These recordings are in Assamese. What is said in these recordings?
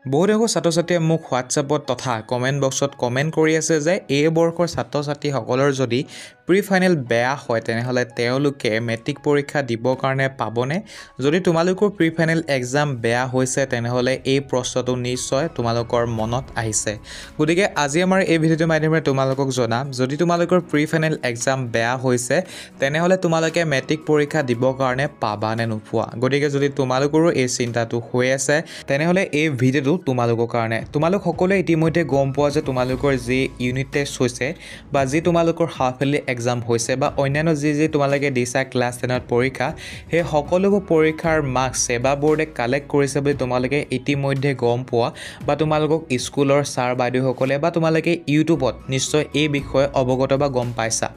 বহুত সংখ্যক ছাত্ৰ-ছাত্ৰীয়ে মোক হোৱাটছএপত তথা কমেণ্ট বক্সত কমেণ্ট কৰি আছে যে এই বৰ্ষৰ ছাত্ৰ-ছাত্ৰীসকলৰ যদি প্ৰি ফাইনেল বেয়া হয় তেনেহ'লে তেওঁলোকে মেট্ৰিক পৰীক্ষা দিবৰ কাৰণে পাবনে? যদি তোমালোকৰ প্ৰি ফাইনেল এক্সাম বেয়া হৈছে তেনেহ'লে এই প্ৰশ্নটো নিশ্চয় তোমালোকৰ মনত আহিছে। গতিকে আজি আমাৰ এই ভিডিঅ'টোৰ মাধ্যমেৰে তোমালোকক জনাম যদি তোমালোকৰ প্ৰি ফাইনেল এক্সাম বেয়া হৈছে তেনেহ'লে তোমালোকে মেট্ৰিক পৰীক্ষা দিবৰ কাৰণে পাবা নে নোপোৱা। গতিকে যদি তোমালোকৰো এই চিন্তাটো হৈ আছে তেনেহ'লে এই ভিডিঅ'টো তোমালোকৰ কাৰণে। তোমালোক সকলোৱে ইতিমধ্যে গম পোৱা যে তোমালোকৰ যি ইউনিট টেষ্ট হৈছে বা যি তোমালোকৰ হাফ ইয়াৰলি এক্সাম হৈছে বা অন্যান্য যি তোমালোকে দিছা ক্লাছ 10ত পৰীক্ষা সেই সকলোবোৰ পৰীক্ষাৰ মাৰ্কছ সেৱা বোৰ্ডে কালেক্ট কৰিছে বুলি তোমালোকে ইতিমধ্যে গম পোৱা বা তোমালোকক স্কুলৰ ছাৰ বাইদেউসকলে বা তোমালোকে ইউটিউবত নিশ্চয় এই বিষয়ে অৱগত বা গম পাইছা।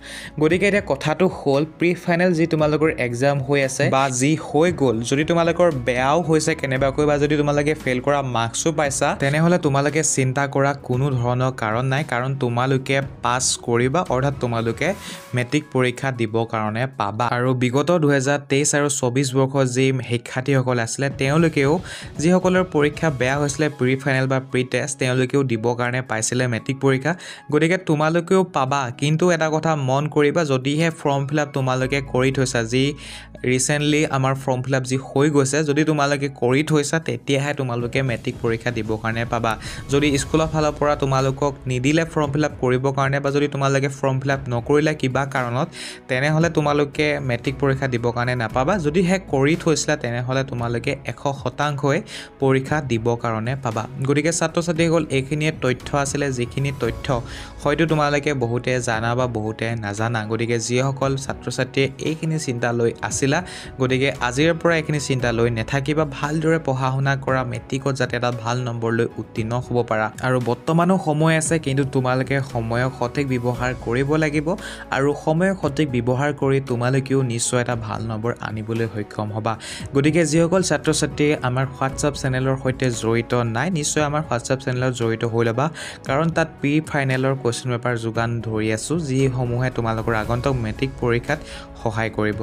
গতিকে এতিয়া কথাটো হ'ল প্ৰি ফাইনেল যি তোমালোকৰ এক্সাম হৈ আছে বা যি হৈ গ'ল যদি তোমালোকৰ বেয়াও হৈছে কেনেবাকৈ বা যদি তোমালোকে ফেইল কৰা মাৰ্কছো পাইছা তেনেহ'লে তোমালোকে চিন্তা কৰা কোনো ধৰণৰ কাৰণ নাই, কাৰণ তোমালোকে পাছ কৰিবা অৰ্থাৎ তোমালোকে মেট্ৰিক পৰীক্ষা দিবৰ কাৰণে পাবা। আৰু বিগত 2023 আৰু 24 বৰ্ষৰ যি শিক্ষাৰ্থীসকল আছিলে তেওঁলোকেও যিসকলৰ পৰীক্ষা বেয়া হৈছিলে প্ৰি ফাইনেল বা প্ৰি টেষ্ট তেওঁলোকেও দিবৰ কাৰণে পাইছিলে মেট্ৰিক পৰীক্ষা। গতিকে তোমালোকেও পাবা, কিন্তু এটা কথা মন কৰিবা যদিহে ফৰ্ম ফিল আপ তোমালোকে কৰি থৈছা, যি ৰিচেণ্টলি আমাৰ ফৰ্ম ফিল আপ যি হৈ গৈছে যদি তোমালোকে কৰি থৈছা তেতিয়াহে তোমালোকে মেট্ৰিক পৰীক্ষা দিবৰ কাৰণে পাবা। যদি স্কুলৰ ফালৰ পৰা তোমালোকক নিদিলে ফৰ্ম ফিল আপ কৰিবৰ কাৰণে বা যদি তোমালোকে ফৰ্ম ফিল আপ নকৰিলে কিবা কাৰণত তেনেহ'লে তোমালোকে মেট্ৰিক পৰীক্ষা দিবৰ কাৰণে নাপাবা। যদিহে কৰি থৈছিলা তেনেহ'লে তোমালোকে 100% পৰীক্ষা দিবৰ কাৰণে পাবা। গতিকে ছাত্ৰ ছাত্ৰীসকল এইখিনিয়ে তথ্য আছিলে, যিখিনি তথ্য হয়তো তোমালোকে বহুতে জানা বা বহুতে নাজানা। গতিকে যিসকল ছাত্ৰ ছাত্ৰীয়ে এইখিনি চিন্তা লৈ আছিলা গতিকে আজিৰ পৰা এইখিনি চিন্তা লৈ নাথাকিবা, ভালদৰে পঢ়া শুনা কৰা, মেট্ৰিকত যাতে এটা ভাল নম্বৰ লৈ উত্তীৰ্ণ হ'ব পাৰা। আৰু বৰ্তমানো সময় আছে, কিন্তু তোমালোকে সময়ক সঠিক ব্যৱহাৰ কৰিব লাগিব আৰু সময়ক সঠিক ব্যৱহাৰ কৰি তোমালোকেও নিশ্চয় এটা ভাল নম্বৰ আনিবলৈ সক্ষম হ'বা। গতিকে যিসকল ছাত্ৰ ছাত্ৰীয়ে আমাৰ হোৱাটছআপ চেনেলৰ সৈতে জড়িত নাই নিশ্চয় আমাৰ হোৱাটছআপ চেনেলত জড়িত হৈ ল'বা, কাৰণ তাত প্ৰি ফাইনেলৰ কুৱেশ্যন পেপাৰ যোগান ধৰি আছোঁ যিসমূহে তোমালোকৰ আগন্তুক মেট্ৰিক পৰীক্ষাত সহায় কৰিব।